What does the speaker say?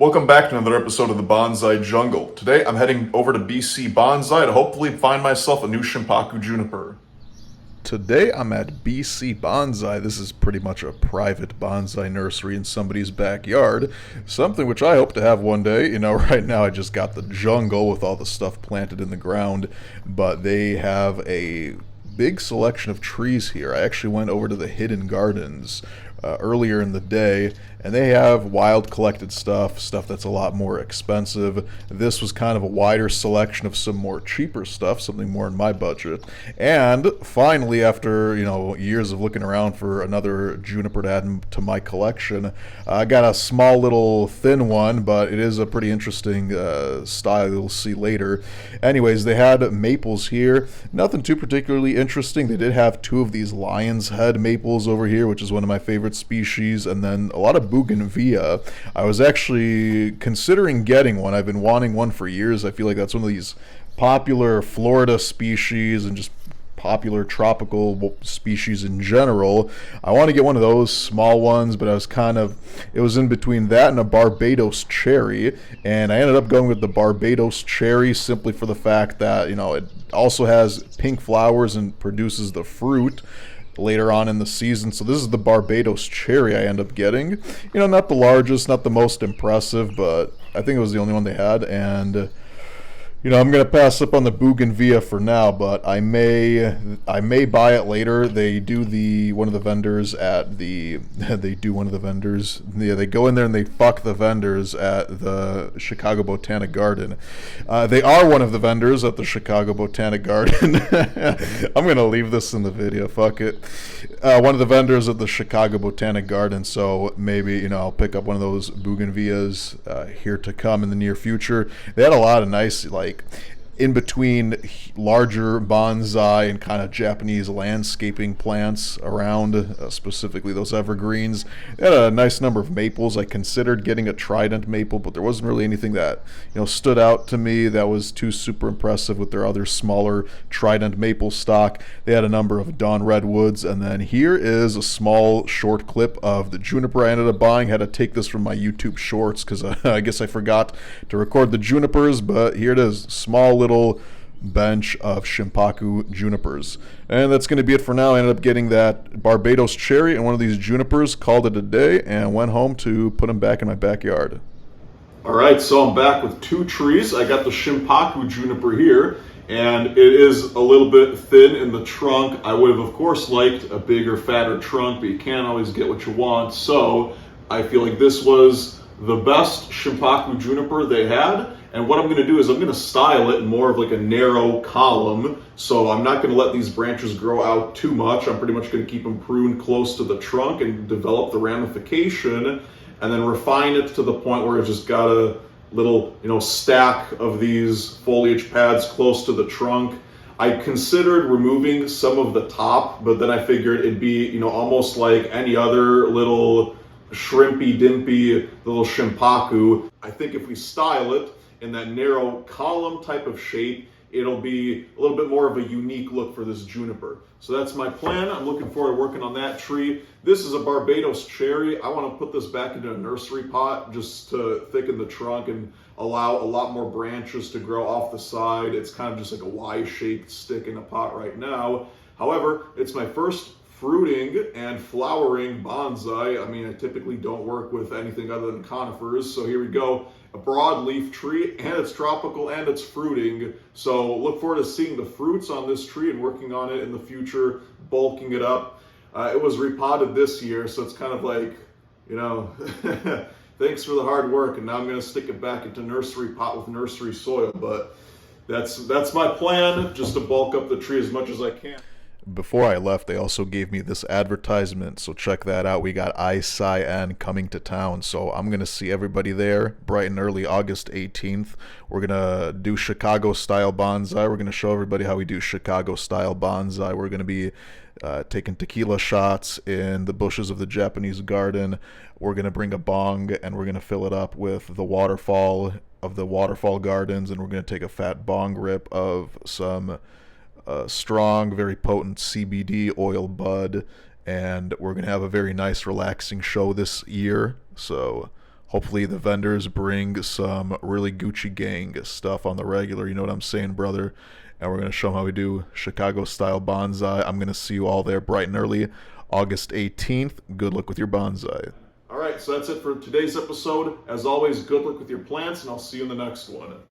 Welcome back to another episode of the Bonsai Jungle. Today I'm heading over to BC Bonsai to hopefully find myself a new Shimpaku Juniper. Today I'm at BC Bonsai. This is pretty much a private bonsai nursery in somebody's backyard. Something which I hope to have one day. You know, right now I just got the jungle with all the stuff planted in the ground, but they have a big selection of trees here. I actually went over to the hidden gardens earlier in the day, and they have wild collected stuff that's a lot more expensive. This was kind of a wider selection of some more cheaper stuff, something more in my budget. And finally, after years of looking around for another juniper to add to my collection, I got a small little thin one, but it is a pretty interesting style you'll see later. Anyways, they had maples here. Nothing too particularly interesting. They did have two of these lion's head maples over here, which is one of my favorite species, and then a lot of bougainvillea. I was actually considering getting one. I've been wanting one for years. I feel like that's one of these popular Florida species and just popular tropical species in general. I want to get one of those small ones, but it was in between that and a Barbados Cherry, and I ended up going with the Barbados Cherry simply for the fact that, it also has pink flowers and produces the fruit later on in the season. So this is the Barbados Cherry I end up getting. Not the largest, not the most impressive, but I think it was the only one they had. And I'm gonna pass up on the bougainvillea for now, but I may buy it later. They do one of the vendors at the they go in there and they fuck the vendors at the Chicago Botanic Garden. They are one of the vendors at the Chicago Botanic Garden. I'm gonna leave this in the video. Fuck it. One of the vendors at the Chicago Botanic Garden. So maybe I'll pick up one of those bougainvilleas here to come in the near future. They had a lot of nice in between larger bonsai and kind of Japanese landscaping plants around, specifically those evergreens. They had a nice number of maples. I considered getting a trident maple, but there wasn't really anything that stood out to me that was too super impressive with their other smaller trident maple stock. They had a number of dawn redwoods, and then here is a small short clip of the juniper I ended up buying. Had to take this from my YouTube shorts because I guess I forgot to record the junipers, but here it is, small little bench of Shimpaku junipers. And that's going to be it for now. I ended up getting that Barbados Cherry and one of these junipers, called it a day, and went home to put them back in my backyard. Alright, so I'm back with two trees. I got the Shimpaku Juniper here, and it is a little bit thin in the trunk. I would have, of course, liked a bigger, fatter trunk, but you can't always get what you want. So I feel like this was the best Shimpaku Juniper they had. And what I'm going to do is I'm going to style it in more of like a narrow column. So I'm not going to let these branches grow out too much. I'm pretty much going to keep them pruned close to the trunk and develop the ramification, and then refine it to the point where it's just got a little, stack of these foliage pads close to the trunk. I considered removing some of the top, but then I figured it'd be, almost like any other little shrimpy dimpy little Shimpaku. I think if we style it in that narrow column type of shape, it'll be a little bit more of a unique look for this juniper. So that's my plan. I'm looking forward to working on that tree. This is a Barbados Cherry. I want to put this back into a nursery pot just to thicken the trunk and allow a lot more branches to grow off the side. It's kind of just like a Y-shaped stick in a pot right now. However, it's my first fruiting and flowering bonsai. I mean, I typically don't work with anything other than conifers. So here we go. A broadleaf tree, and it's tropical and it's fruiting. So look forward to seeing the fruits on this tree and working on it in the future, bulking it up. It was repotted this year, so it's kind of like, thanks for the hard work, and now I'm going to stick it back into nursery pot with nursery soil. But that's my plan, just to bulk up the tree as much as I can. Before I left, they also gave me this advertisement, so check that out. We got ISIN coming to town, so I'm going to see everybody there bright and early August 18th. We're going to do Chicago-style bonsai. We're going to show everybody how we do Chicago-style bonsai. We're going to be taking tequila shots in the bushes of the Japanese garden. We're going to bring a bong, and we're going to fill it up with the waterfall of the waterfall gardens, and we're going to take a fat bong rip of some strong, very potent CBD oil bud, and we're going to have a very nice, relaxing show this year. So Hopefully the vendors bring some really Gucci gang stuff on the regular, you know what I'm saying, brother? And we're going to show them how we do Chicago-style bonsai. I'm going to see you all there bright and early, August 18th. Good luck with your bonsai. All right, so that's it for today's episode. As always, good luck with your plants, and I'll see you in the next one.